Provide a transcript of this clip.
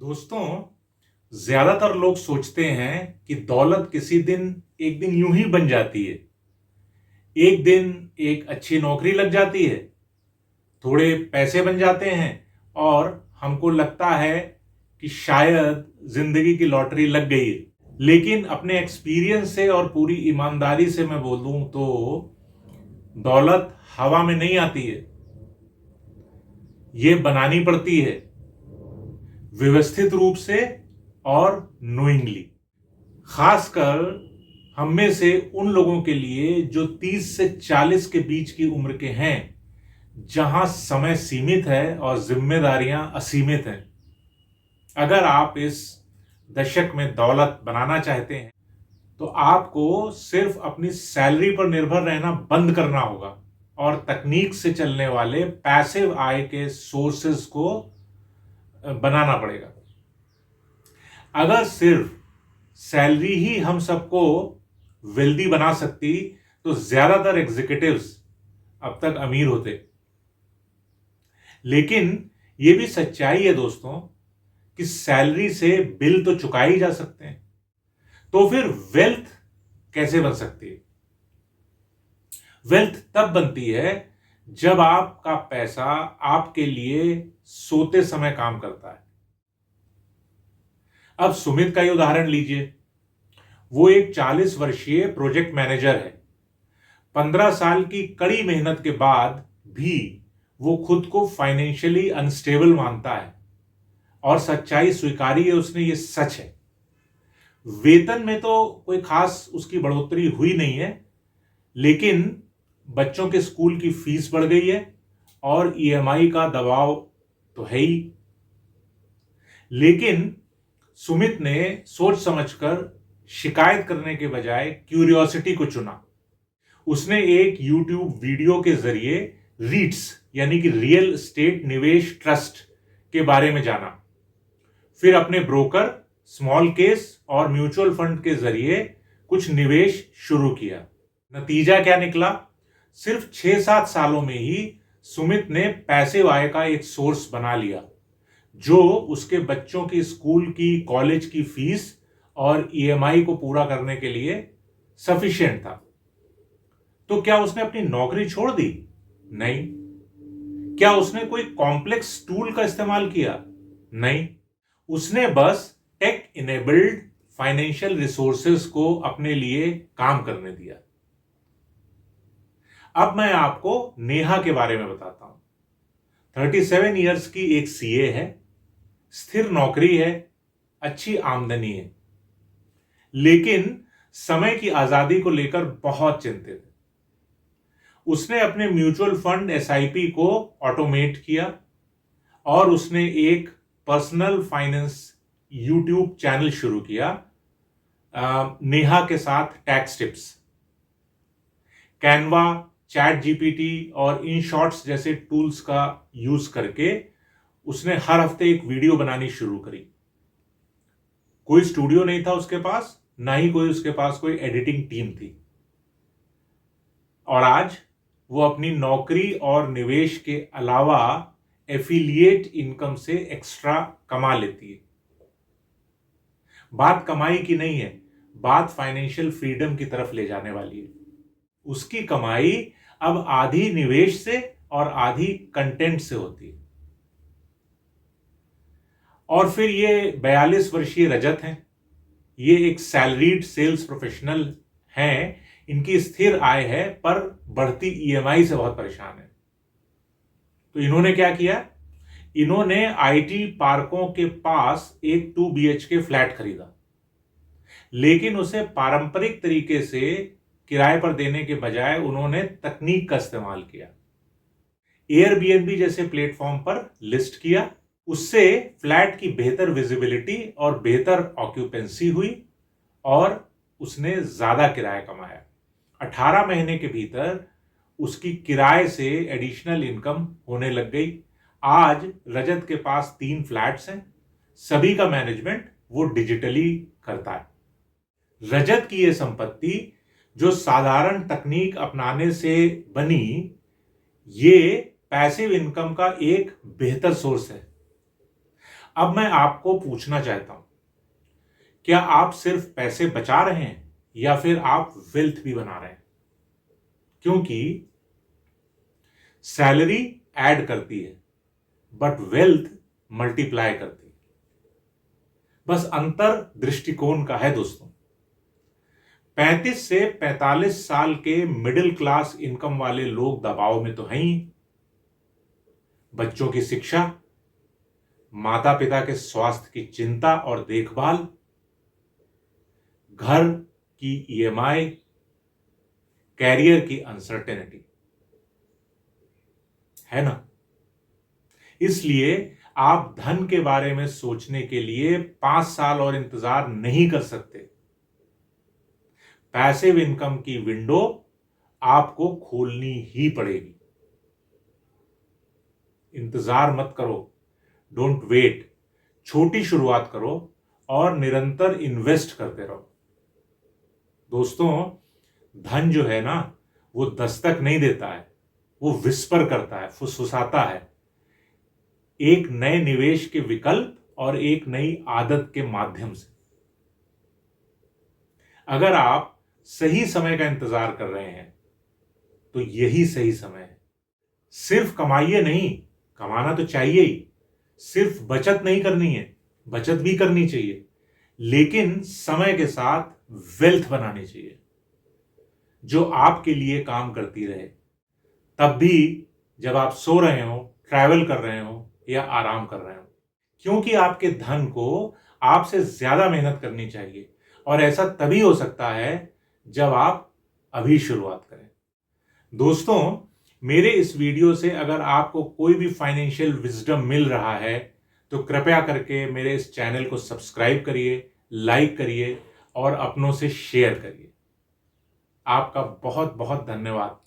दोस्तों, ज्यादातर लोग सोचते हैं कि दौलत किसी दिन एक दिन यूं ही बन जाती है। एक दिन एक अच्छी नौकरी लग जाती है, थोड़े पैसे बन जाते हैं और हमको लगता है कि शायद जिंदगी की लॉटरी लग गई है। लेकिन अपने एक्सपीरियंस से और पूरी ईमानदारी से मैं बोलूं तो दौलत हवा में नहीं आती है, ये बनानी पड़ती है, व्यवस्थित रूप से और नोइंगली। खासकर हम में से उन लोगों के लिए जो 30 से 40 के बीच की उम्र के हैं, जहां समय सीमित है और जिम्मेदारियां असीमित हैं। अगर आप इस दशक में दौलत बनाना चाहते हैं तो आपको सिर्फ अपनी सैलरी पर निर्भर रहना बंद करना होगा और तकनीक से चलने वाले पैसिव आय के सोर्सेज को बनाना पड़ेगा। अगर सिर्फ सैलरी ही हम सबको वेल्दी बना सकती तो ज्यादातर एग्जीक्यूटिव्स अब तक अमीर होते। लेकिन यह भी सच्चाई है दोस्तों कि सैलरी से बिल तो चुका ही जा सकते हैं, तो फिर वेल्थ कैसे बन सकती है? वेल्थ तब बनती है जब आपका पैसा आपके लिए सोते समय काम करता है। अब सुमित का ही उदाहरण लीजिए। वो एक 40 वर्षीय प्रोजेक्ट मैनेजर है। 15 साल की कड़ी मेहनत के बाद भी वो खुद को फाइनेंशियली अनस्टेबल मानता है और सच्चाई स्वीकारी है उसने, ये सच है। वेतन में तो कोई खास उसकी बढ़ोतरी हुई नहीं है, लेकिन बच्चों के स्कूल की फीस बढ़ गई है और ईएमआई का दबाव तो है ही। लेकिन सुमित ने सोच समझकर शिकायत करने के बजाय क्यूरियोसिटी को चुना। उसने एक यूट्यूब वीडियो के जरिए रीट्स यानी कि रियल एस्टेट निवेश ट्रस्ट के बारे में जाना। फिर अपने ब्रोकर, स्मॉल केस और म्यूचुअल फंड के जरिए कुछ निवेश शुरू किया। नतीजा क्या निकला? सिर्फ 6-7 सालों में ही सुमित ने पैसिव आय का एक सोर्स बना लिया जो उसके बच्चों की स्कूल की, कॉलेज की फीस और ईएमआई को पूरा करने के लिए सफिशिएंट था। तो क्या उसने अपनी नौकरी छोड़ दी? नहीं। क्या उसने कोई कॉम्प्लेक्स टूल का इस्तेमाल किया? नहीं। उसने बस टेक इनेबल्ड फाइनेंशियल रिसोर्सेज को अपने लिए काम करने दिया। अब मैं आपको नेहा के बारे में बताता हूं। 37 इयर्स की एक सीए है, स्थिर नौकरी है, अच्छी आमदनी है, लेकिन समय की आजादी को लेकर बहुत चिंतित है। उसने अपने म्यूचुअल फंड एसआईपी को ऑटोमेट किया और उसने एक पर्सनल फाइनेंस यूट्यूब चैनल शुरू किया नेहा के साथ tax tips. Canva, chat GPT और इन शॉर्ट्स जैसे टूल्स का यूज करके उसने हर हफ्ते एक वीडियो बनानी शुरू करी। कोई स्टूडियो नहीं था उसके पास, ना ही कोई उसके पास कोई एडिटिंग टीम थी। और आज वो अपनी नौकरी और निवेश के अलावा एफिलिएट इनकम से एक्स्ट्रा कमा लेती है। बात कमाई की नहीं है, बात फाइनेंशियल फ्रीडम की तरफ ले जाने वाली है। उसकी कमाई अब आधी निवेश से और आधी कंटेंट से होती है। और फिर ये 42 वर्षीय रजत हैं। ये एक सैलरीड सेल्स प्रोफेशनल हैं। इनकी स्थिर आय है पर बढ़ती ईएमआई से बहुत परेशान है। तो इन्होंने क्या किया? इन्होंने आईटी पार्कों के पास एक 2 बीएचके फ्लैट खरीदा, लेकिन उसे पारंपरिक तरीके से किराए पर देने के बजाय उन्होंने तकनीक का इस्तेमाल किया। एयरबीएनबी जैसे प्लेटफॉर्म पर लिस्ट किया। उससे फ्लैट की बेहतर विजिबिलिटी और बेहतर ऑक्यूपेंसी हुई और उसने ज्यादा किराया कमाया। 18 महीने के भीतर उसकी किराए से एडिशनल इनकम होने लग गई। आज रजत के पास 3 फ्लैट्स हैं। सभी का मैनेजमेंट वो डिजिटली करता है। रजत की यह संपत्ति जो साधारण तकनीक अपनाने से बनी, ये पैसिव इनकम का एक बेहतर सोर्स है। अब मैं आपको पूछना चाहता हूं, क्या आप सिर्फ पैसे बचा रहे हैं या फिर आप वेल्थ भी बना रहे हैं? क्योंकि सैलरी ऐड करती है बट वेल्थ मल्टीप्लाई करती है। बस अंतर दृष्टिकोण का है दोस्तों। 35 से 45 साल के मिडिल क्लास इनकम वाले लोग दबाव में तो हैं ही। बच्चों की शिक्षा, माता पिता के स्वास्थ्य की चिंता और देखभाल, घर की ईएमआई, कैरियर की अनसर्टेनिटी, है ना? इसलिए आप धन के बारे में सोचने के लिए 5 साल और इंतजार नहीं कर सकते। पैसिव इनकम की विंडो आपको खोलनी ही पड़ेगी। इंतजार मत करो, डोंट वेट। छोटी शुरुआत करो और निरंतर इन्वेस्ट करते रहो। दोस्तों, धन जो है ना, वो दस्तक नहीं देता है, वो विस्पर करता है, फुसफुसाता है। एक नए निवेश के विकल्प और एक नई आदत के माध्यम से। अगर आप सही समय का इंतजार कर रहे हैं तो यही सही समय है। सिर्फ कमाइए नहीं, कमाना तो चाहिए ही। सिर्फ बचत नहीं करनी है, बचत भी करनी चाहिए, लेकिन समय के साथ वेल्थ बनानी चाहिए जो आपके लिए काम करती रहे, तब भी जब आप सो रहे हो, ट्रैवल कर रहे हो या आराम कर रहे हो। क्योंकि आपके धन को आपसे ज्यादा मेहनत करनी चाहिए और ऐसा तभी हो सकता है जब आप अभी शुरुआत करें। दोस्तों, मेरे इस वीडियो से अगर आपको कोई भी फाइनेंशियल विजडम मिल रहा है तो कृपया करके मेरे इस चैनल को सब्सक्राइब करिए, लाइक करिए और अपनों से शेयर करिए। आपका बहुत बहुत धन्यवाद।